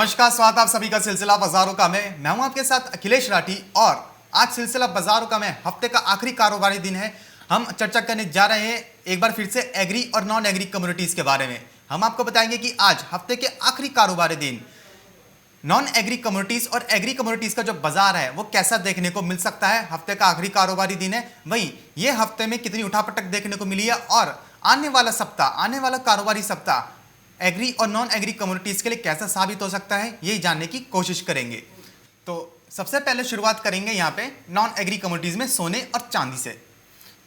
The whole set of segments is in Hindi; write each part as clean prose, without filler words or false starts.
नमस्कार, स्वागत आप सभी का सिलसिला बाजारों का मैं हूं आपके साथ अखिलेश राठी। और आज सिलसिला बाजारों का मैं हफ्ते का आखिरी कारोबारी दिन है। हम चर्चा करने जा रहे हैं एक बार फिर से एग्री और नॉन एग्री कम्युनिटीज के बारे में। हम आपको बताएंगे कि आज हफ्ते के आखिरी कारोबारी दिन नॉन एग्री कम्युनिटीज और एग्री कम्युनिटीज का जो बाजार है वो कैसा देखने को मिल सकता है। हफ्ते का आखिरी कारोबारी दिन है, वहीं ये हफ्ते में कितनी उठापटक देखने को मिली है और आने वाला सप्ताह, आने वाला कारोबारी सप्ताह एग्री और नॉन एग्री कम्युनिटीज के लिए कैसा साबित हो सकता है, यही जानने की कोशिश करेंगे। तो सबसे पहले शुरुआत करेंगे यहाँ पे नॉन एग्री कम्युनिटीज में सोने और चांदी से।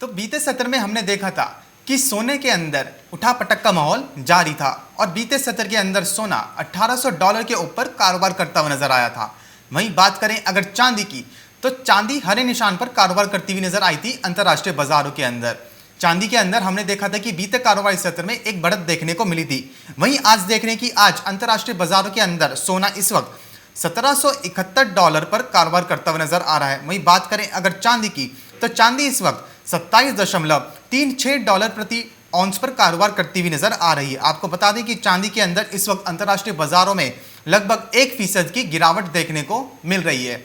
तो बीते सत्र में हमने देखा था कि सोने के अंदर उठापटक का माहौल जारी था और बीते सत्र के अंदर सोना $1800 के ऊपर कारोबार करता हुआ नजर आया था। वहीं बात करें अगर चांदी की, तो चांदी हरे निशान पर कारोबार करती हुई नजर आई थी अंतर्राष्ट्रीय बाजारों के अंदर। चांदी के अंदर हमने देखा था कि बीते कारोबारी सत्र में एक बढ़त देखने को मिली थी। वहीं आज देख रहे हैं कि आज अंतर्राष्ट्रीय बाजारों के अंदर सोना इस वक्त $1771 पर कारोबार करता हुआ नजर आ रहा है। वहीं बात करें अगर चांदी की, तो चांदी इस वक्त $27.36 प्रति औंस पर कारोबार करती हुई नजर आ रही है। आपको बता दें कि चांदी के अंदर इस वक्त अंतर्राष्ट्रीय बाजारों में लगभग 1% की गिरावट देखने को मिल रही है।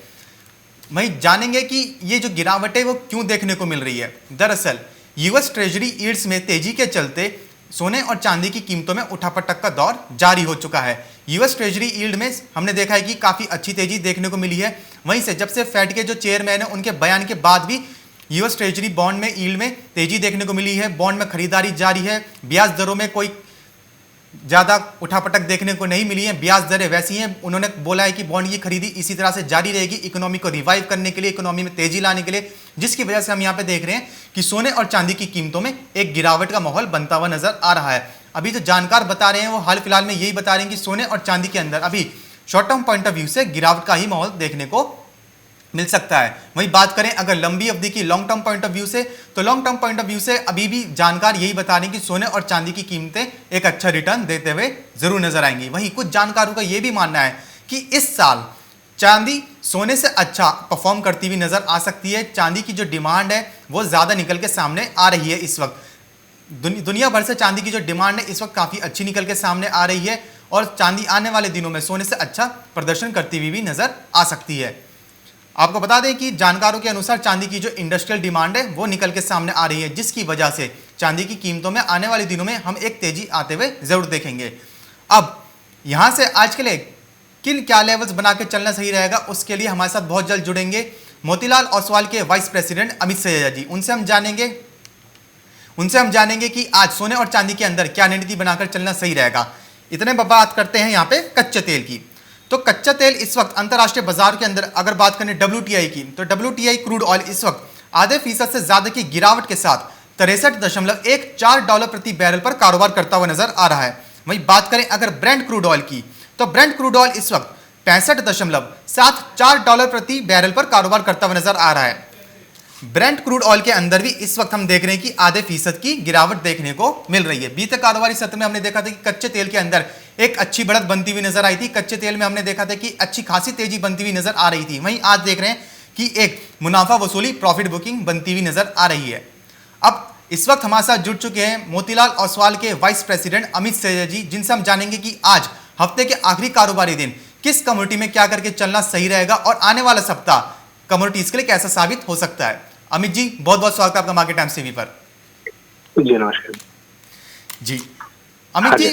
वहीं जानेंगे कि ये जो गिरावट है वो क्यों देखने को मिल रही है। दरअसल यूएस ट्रेजरी यील्ड्स में तेजी के चलते सोने और चांदी की कीमतों में उठापटक का दौर जारी हो चुका है। यूएस ट्रेजरी यील्ड में हमने देखा है कि काफ़ी अच्छी तेजी देखने को मिली है। वहीं से जब से फेड के जो चेयरमैन है उनके बयान के बाद भी यूएस ट्रेजरी बॉन्ड में यील्ड में तेजी देखने को मिली है। बॉन्ड में खरीदारी जारी है। ब्याज दरों में कोई ज़्यादा उठापटक देखने को नहीं मिली है, ब्याज दरें वैसी हैं। उन्होंने बोला है कि बॉन्ड की खरीदी इसी तरह से जारी रहेगी इकोनॉमी को रिवाइव करने के लिए, इकोनॉमी में तेजी लाने के लिए, जिसकी वजह से हम यहाँ पे देख रहे हैं कि सोने और चांदी की कीमतों में एक गिरावट का माहौल बनता हुआ नजर आ रहा है। अभी जो जानकार बता रहे हैं वो हाल फिलहाल में यही बता रहे हैं कि सोने और चांदी के अंदर अभी short term point of view से गिरावट का ही माहौल देखने को मिल सकता है। वहीं बात करें अगर लंबी अवधि की long term point of view से, तो long term point of view से अभी भी जानकार यही बता रहे हैं कि सोने और चांदी की कीमतें एक अच्छा रिटर्न देते हुए जरूर नजर आएंगी। वहीं कुछ जानकारों का यह भी मानना है कि इस साल चांदी सोने से अच्छा परफॉर्म करती हुई नजर आ सकती है। चांदी की जो डिमांड है वो ज्यादा निकल के सामने आ रही है। इस वक्त दुनिया भर से चांदी की जो डिमांड है इस वक्त काफी अच्छी निकल के सामने आ रही है और चांदी आने वाले दिनों में सोने से अच्छा प्रदर्शन करती हुई भी नजर आ सकती है। आपको बता दें कि जानकारों के अनुसार चांदी की जो इंडस्ट्रियल डिमांड है वो निकल के सामने आ रही है, जिसकी वजह से चांदी की कीमतों में आने वाले दिनों में हम एक तेजी आते हुए जरूर देखेंगे। अब यहां से आज के लिए किन क्या लेवल्स बना के चलना सही रहेगा, उसके लिए हमारे साथ बहुत जल्द जुड़ेंगे मोतीलाल ओसवाल के वाइस प्रेसिडेंट अमित सैजा जी। उनसे हम जानेंगे कि आज सोने और चांदी के अंदर क्या रणनीति बनाकर चलना सही रहेगा। इतने बात करते हैं यहाँ पे कच्चे तेल की। तो कच्चा तेल इस वक्त अंतर्राष्ट्रीय बाजार के अंदर अगर बात करें WTI की, तो WTI क्रूड ऑयल इस वक्त आधे फीसद से ज्यादा की गिरावट के साथ $63.14 प्रति बैरल पर कारोबार करता हुआ नजर आ रहा है। वहीं बात करें अगर ब्रेंट क्रूड ऑयल की, तो ब्रेंट क्रूड ऑयल इस वक्त $65.74 प्रति बैरल पर कारोबार करता हुआ नजर आ रहा है। ब्रेंट क्रूड ऑयल के अंदर भी इस वक्त हम देख रहे हैं कि आधे फीसद की गिरावट देखने को मिल रही है। बीते कारोबारी सत्र में हमने देखा था कि कच्चे तेल के अंदर एक अच्छी बढ़त बनती हुई नजर आई थी। कच्चे तेल में हमने देखा था कि अच्छी खासी तेजी बनती हुई नजर आ रही थी। वहीं आज देख रहे हैं कि एक मुनाफा वसूली प्रॉफिट बुकिंग बनती हुई नजर आ रही है। अब इस वक्त हमारे साथ जुड़ चुके हैं मोतीलाल ओसवाल के वाइस प्रेसिडेंट अमित सैजा जी, जिनसे हम जानेंगे कि आज हफ्ते के आखिरी कारोबारी दिन किस कम्युनिटी में क्या करके चलना सही रहेगा और आने वाला सप्ताह कम्युनिटीज के लिए कैसा साबित हो सकता है। अमित जी, बहुत बहुत स्वागत है आपका मार्केट टाइम्स टीवी पर। जी नमस्कार जी अमित जी,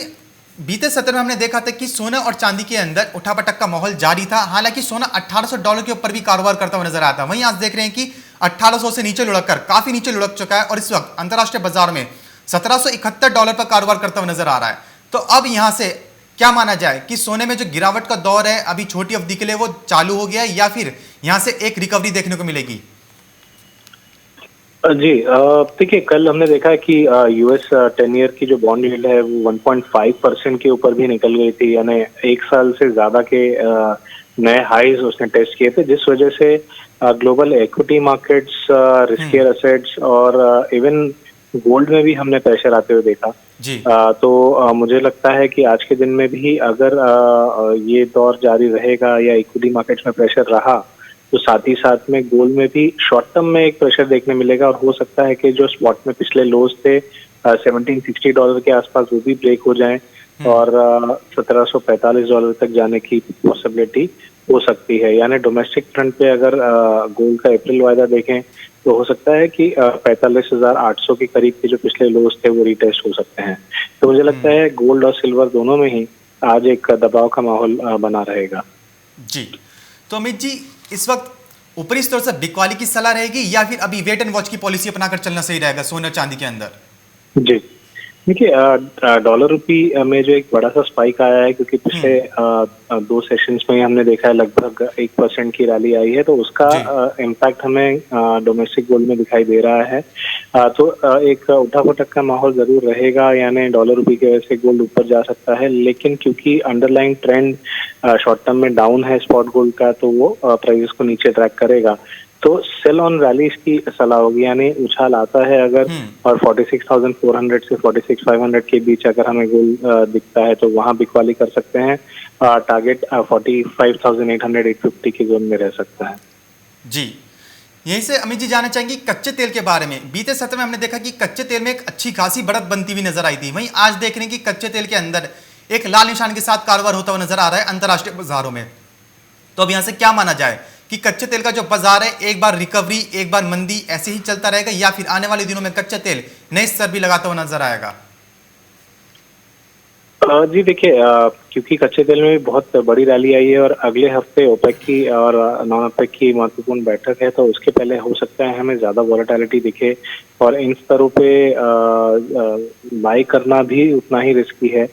बीते सत्र में हमने देखा था कि सोने और चांदी के अंदर उठापटक का माहौल जारी था। हालांकि सोना $1800 के ऊपर भी कारोबार करता हुआ नजर आया था। वहीं आज देख रहे हैं कि 1800 से नीचे लुढ़क कर काफी नीचे लुढ़क चुका है और इस वक्त अंतर्राष्ट्रीय बाजार में $1771 पर कारोबार करता हुआ नजर आ रहा है। तो अब यहां से क्या माना जाए कि सोने में जो गिरावट का दौर है अभी छोटी अवधि के लिए वो चालू हो गया है या फिर यहां से एक रिकवरी देखने को मिलेगी? जी देखिए, कल हमने देखा कि यूएस 10 ईयर की जो बॉन्ड यील्ड है वो 1.5% के ऊपर भी निकल गई थी। यानी एक साल से ज्यादा के नए हाईज उसने टेस्ट किए थे, जिस वजह से global equity markets, riskier assets और इवन गोल्ड में भी हमने प्रेशर आते हुए देखा जी। तो मुझे लगता है कि आज के दिन में भी अगर ये दौर जारी रहेगा या इक्विटी मार्केट्स में प्रेशर रहा, तो साथ ही साथ में गोल्ड में भी शॉर्ट टर्म में एक प्रेशर देखने मिलेगा और हो सकता है कि जो स्पॉट में पिछले लोज थे $1760 के आसपास वो भी ब्रेक हो जाएं, और $1745 तक जाने की पॉसिबिलिटी हो सकती है। यानी डोमेस्टिक फ्रंट पे अगर गोल्ड का अप्रैल वायदा देखें तो हो सकता है कि 45,800 के करीब के जो पिछले लोज थे वो रिटेस्ट हो सकते हैं। तो मुझे लगता है गोल्ड और सिल्वर दोनों में ही आज एक दबाव का माहौल बना रहेगा। जी, तो अमित जी, इस वक्त ऊपरी स्तर से बिकवाली की सलाह रहेगी या फिर अभी वेट एंड वॉच की पॉलिसी अपनाकर चलना सही रहेगा सोने चांदी के अंदर? जी, देखिए डॉलर रुपी में जो एक बड़ा सा स्पाइक आया है, क्योंकि पिछले 2 सेशंस में हमने देखा है लगभग 1% की रैली आई है, तो उसका जी। इम्पैक्ट हमें डोमेस्टिक गोल्ड में दिखाई दे रहा है। तो एक उठा-पटक का माहौल जरूर रहेगा, यानी डॉलर रुपी की वजह से गोल्ड ऊपर जा सकता है, लेकिन क्योंकि अंडरलाइंग ट्रेंड शॉर्ट टर्म में डाउन है स्पॉट गोल्ड का, तो वो प्राइस को नीचे ट्रैक करेगा। तो सेल ऑन रैलीज की सलाह होगी, यानी उछाल आता है अगर और 46,400 से 46,500 के बीच अगर हमें गोल्ड दिखता है तो वहां बिकवाली कर सकते हैं। टारगेट 45,800-850 के जोन में रह सकता है। जी, यहीं से अमित जी जानना चाहेंगे कच्चे तेल के बारे में। बीते सत्र में हमने देखा कि कच्चे तेल में एक अच्छी खासी बढ़त बनती हुई नजर आई थी, वहीं आज देख रहे हैं कि कच्चे तेल के अंदर एक लाल निशान के साथ कारोबार होता हुआ नजर आ रहा है अंतर्राष्ट्रीय बाजारों में। तो अब यहां से क्या माना जाए कि कच्चे तेल का जो बाजार है, एक बार रिकवरी एक बार मंदी ऐसे ही चलता रहेगा या फिर आने वाले दिनों में कच्चा तेल नए स्तर भी लगाता हुआ नजर आएगा? जी देखिए, क्योंकि कच्चे तेल में भी बहुत बड़ी रैली आई है और अगले हफ्ते ओपेक की और नॉन ओपेक की महत्वपूर्ण बैठक है, तो उसके पहले हो सकता है हमें ज्यादा वॉलेटिलिटी दिखे और इन स्तरों पे बाई करना भी उतना ही रिस्की है।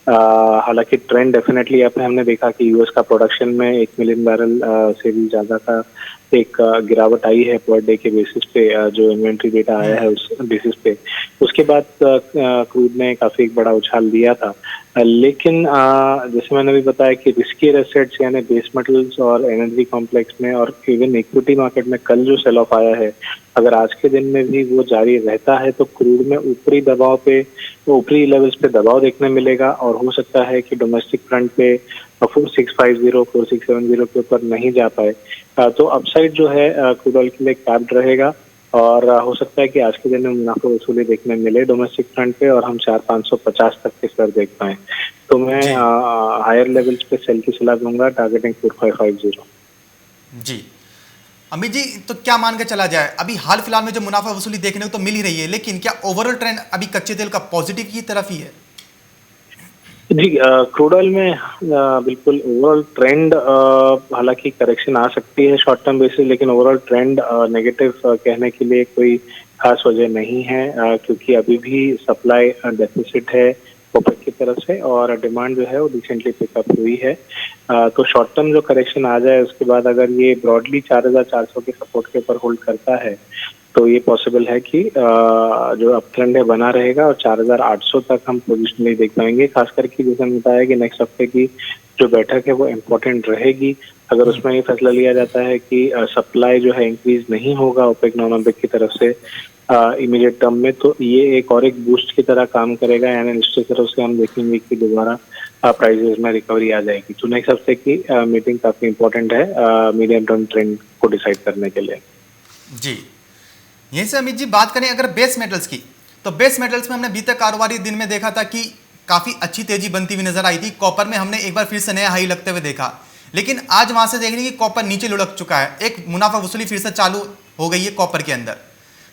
हालांकि ट्रेंड डेफिनेटली अप है। हमने देखा कि यूएस का प्रोडक्शन में 1 मिलियन बैरल से भी ज्यादा का एक गिरावट आई है पर डे के बेसिस पे, जो इन्वेंट्री डेटा आया है उस बेसिस पे। उसके बाद क्रूड ने काफी एक बड़ा उछाल दिया था, लेकिन जैसे मैंने भी बताया कि रिस्की एसेट्स यानी बेस मेटल्स और एनर्जी कॉम्प्लेक्स में और इवन इक्विटी मार्केट में कल जो सेल ऑफ आया है, अगर आज के दिन में भी वो जारी रहता है तो क्रूड में ऊपरी दबाव पे, ऊपरी लेवल्स पे दबाव देखने मिलेगा और हो सकता है कि डोमेस्टिक फ्रंट पे 4650 4670 के ऊपर नहीं जा पाए। तो अपसाइड जो है क्रूड ऑयल के लिए कैप्ड रहेगा और हो सकता है कि आज के दिन में मुनाफा वसूली देखने मिले डोमेस्टिक फ्रंट पे और हम 4550 तक के स्तर देख पाए। तो मैं हायर लेवल्स पे सेल की सलाह दूंगा, टारगेटिंग 4550। जी अमित जी, तो क्या मान के चला जाए, अभी हाल फिलहाल में जो मुनाफा वसूली देखने को तो मिल ही रही है, लेकिन क्या ओवरऑल ट्रेंड अभी कच्चे तेल का पॉजिटिव की तरफ ही है? जी, क्रूड ऑयल में बिल्कुल ओवरऑल ट्रेंड, हालांकि करेक्शन आ सकती है शॉर्ट टर्म बेसिस, लेकिन ओवरऑल ट्रेंड नेगेटिव कहने के लिए कोई खास वजह नहीं है, क्योंकि अभी भी सप्लाई डेफिसिट है ओपेक की तरफ से और डिमांड जो है वो रिसेंटली पिकअप हुई है। तो शॉर्ट टर्म जो करेक्शन आ जाए उसके बाद अगर ये ब्रॉडली 4,400 के सपोर्ट के ऊपर होल्ड करता है तो ये पॉसिबल है कि जो अप ट्रेंड है बना रहेगा और 4,800 तक हम पोजिशनली देख पाएंगे। खास करके जैसे मैंने बताया कि नेक्स्ट हफ्ते की जो बैठक है वो इम्पोर्टेंट रहेगी। अगर उसमें ये फैसला लिया जाता है कि सप्लाई जो है इंक्रीज नहीं होगा ओपेक नॉन ओपेक की तरफ से इमीडिएट टर्म में, तो ये एक और एक बूस्ट की तरह काम करेगा, यानी निश्चित तरफ से हम देखेंगे कि दोबारा प्राइसेस में रिकवरी आ जाएगी। तो नेक्स्ट हफ्ते की मीटिंग काफी इंपॉर्टेंट है मीडियम टर्म ट्रेंड को डिसाइड करने के लिए। जी, यहीं से अमित जी बात करें अगर बेस मेटल्स की, तो बेस मेटल्स में हमने बीते कारोबारी दिन में देखा था कि काफी अच्छी तेजी बनती हुई नजर आई थी। कॉपर में हमने एक बार फिर से नया हाई लगते हुए देखा, लेकिन आज वहां से देख रहे हैं कि कॉपर नीचे लुढ़क चुका है, एक मुनाफा वसूली फिर से चालू हो गई है कॉपर के अंदर।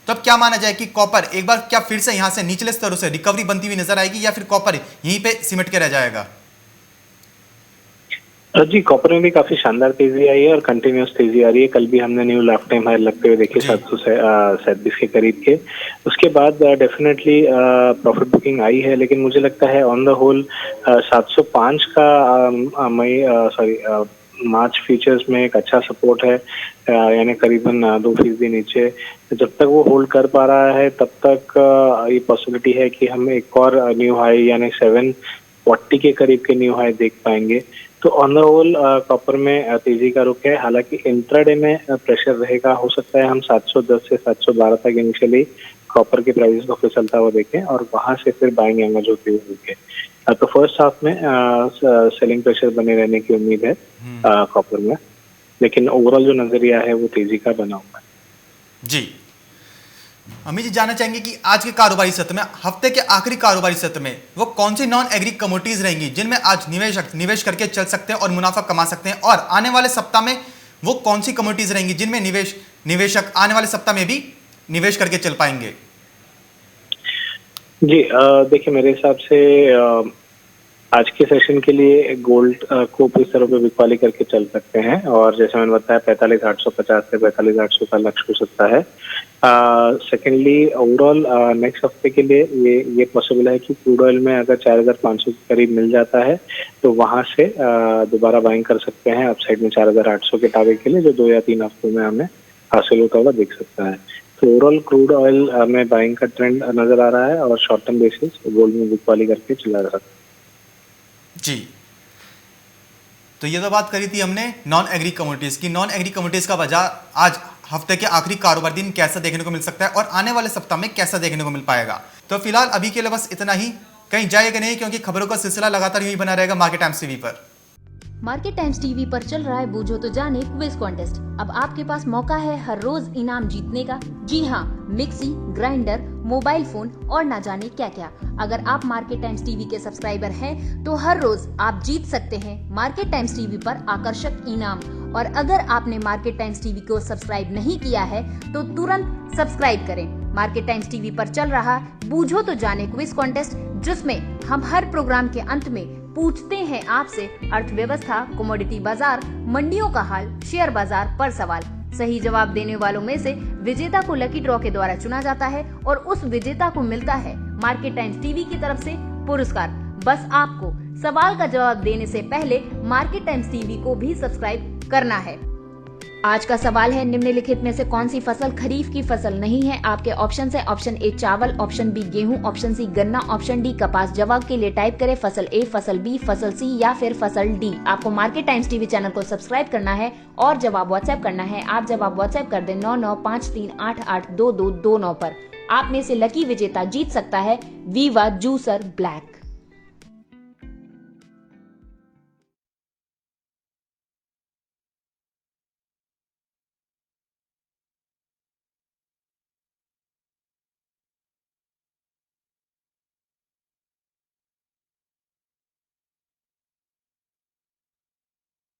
तो अब क्या माना जाए कि कॉपर एक बार क्या फिर से यहां से निचले स्तरों से रिकवरी बनती हुई नजर आएगी या फिर कॉपर यहीं पे सिमट के रह जाएगा? जी, कॉपर में भी काफी शानदार तेजी आई है और कंटिन्यूस तेजी आ रही है। कल भी हमने न्यू लाइफ टाइम हाई लगते हुए देखे 737 के करीब के। उसके बाद डेफिनेटली प्रॉफिट बुकिंग आई है, लेकिन मुझे लगता है ऑन द होल 705 का मार्च फ्यूचर्स में एक अच्छा सपोर्ट है, यानी करीबन 2% नीचे। जब तक वो होल्ड कर पा रहा है तब तक ये पॉसिबिलिटी है कि हम एक और न्यू हाई यानी 740 के करीब के न्यू हाई देख पाएंगे। तो ऑन द होल कॉपर में तेजी का रुख है। हालांकि इंट्राडे में प्रेशर रहेगा, हो सकता है हम 710 से 712 तक इनिशियली कॉपर के प्राइसेस को फिसलता हुआ देखें और वहां से फिर बाइंग एंगल होते हुए देखें। तो फर्स्ट हाफ में सेलिंग प्रेशर बने रहने की उम्मीद है कॉपर में, लेकिन ओवरऑल जो नजरिया है वो तेजी का बना हुआ है। जी, अमित जी जानना चाहेंगे कि आज के कारोबारी सत्र में, हफ्ते के आखिरी कारोबारी सत्र में वो कौन सी नॉन एग्री कमोडिटीज रहेंगी जिनमें आज निवेशक निवेश करके चल सकते हैं और मुनाफा कमा सकते हैं, और आने वाले सप्ताह में वो कौन सी कमोडिटीज रहेंगी जिनमें निवेशक आने वाले सप्ताह में भी निवेश करके चल पाएंगे? जी देखिए, मेरे हिसाब से आज के सेशन के लिए गोल्ड को इस तरह पे बिकवाली करके चल सकते हैं, और जैसे मैंने बताया 45,850 से 45,800 का लक्ष्य हो सकता है। सेकेंडली, ओवरऑल नेक्स्ट हफ्ते के लिए ये पॉसिबल है कि क्रूड ऑयल में अगर 4,500 के करीब मिल जाता है तो वहां से दोबारा बाइंग कर सकते हैं अपसाइड में 4,800 के टारगेट के लिए, जो 2 या 3 हफ्तों में हमें हासिल होता हुआ दिख सकता है। तो ओवरऑल क्रूड ऑयल में बाइंग का ट्रेंड नजर आ रहा है, और शॉर्ट टर्म बेसिस गोल्ड में बिकवाली करके चला रहा है। जी, तो ये तो बात करी थी हमने नॉन एग्री कमोडिटीज की। नॉन एग्री कमोडिटीज का बाजार आज हफ्ते के आखिरी कारोबार दिन कैसा देखने को मिल सकता है और आने वाले सप्ताह में कैसा देखने को मिल पाएगा? तो फिलहाल अभी के लिए बस इतना ही, कहीं जाएगा नहीं क्योंकि खबरों का सिलसिला लगातार यही बना रहेगा मार्केट टाइम्स टीवी पर। मार्केट टाइम्स टीवी पर चल रहा है बूझो तो जाने क्विज कॉन्टेस्ट। अब आपके पास मौका है हर रोज इनाम जीतने का। जी हाँ, मिक्सी, ग्राइंडर, मोबाइल फोन और ना जाने क्या क्या। अगर आप मार्केट टाइम्स टीवी के सब्सक्राइबर हैं तो हर रोज आप जीत सकते हैं मार्केट टाइम्स टीवी पर आकर्षक इनाम। और अगर आपने मार्केट टाइम्स टीवी को सब्सक्राइब नहीं किया है तो तुरंत सब्सक्राइब करें। मार्केट टाइम्स टीवी पर चल रहा बूझो तो जाने क्विज कॉन्टेस्ट, जिसमें हम हर प्रोग्राम के अंत में पूछते हैं आपसे अर्थव्यवस्था, कमोडिटी बाजार, मंडियों का हाल, शेयर बाजार पर सवाल। सही जवाब देने वालों में से विजेता को लकी ड्रॉ के द्वारा चुना जाता है और उस विजेता को मिलता है मार्केट टाइम्स टीवी की तरफ से पुरस्कार। बस आपको सवाल का जवाब देने से पहले मार्केट टाइम्स टीवी को भी सब्सक्राइब करना है। आज का सवाल है, निम्नलिखित में से कौन सी फसल खरीफ की फसल नहीं है? आपके ऑप्शन है ऑप्शन ए चावल, ऑप्शन बी गेहूं, ऑप्शन सी गन्ना, ऑप्शन डी कपास। जवाब के लिए टाइप करें फसल ए, फसल बी, फसल सी या फिर फसल डी। आपको मार्केट टाइम्स टीवी चैनल को सब्सक्राइब करना है और जवाब व्हाट्सएप करना है। आप जवाब व्हाट्सएप कर दें 9953882229 पर। आप में से लकी विजेता जीत सकता है वीवा जूसर ब्लैक।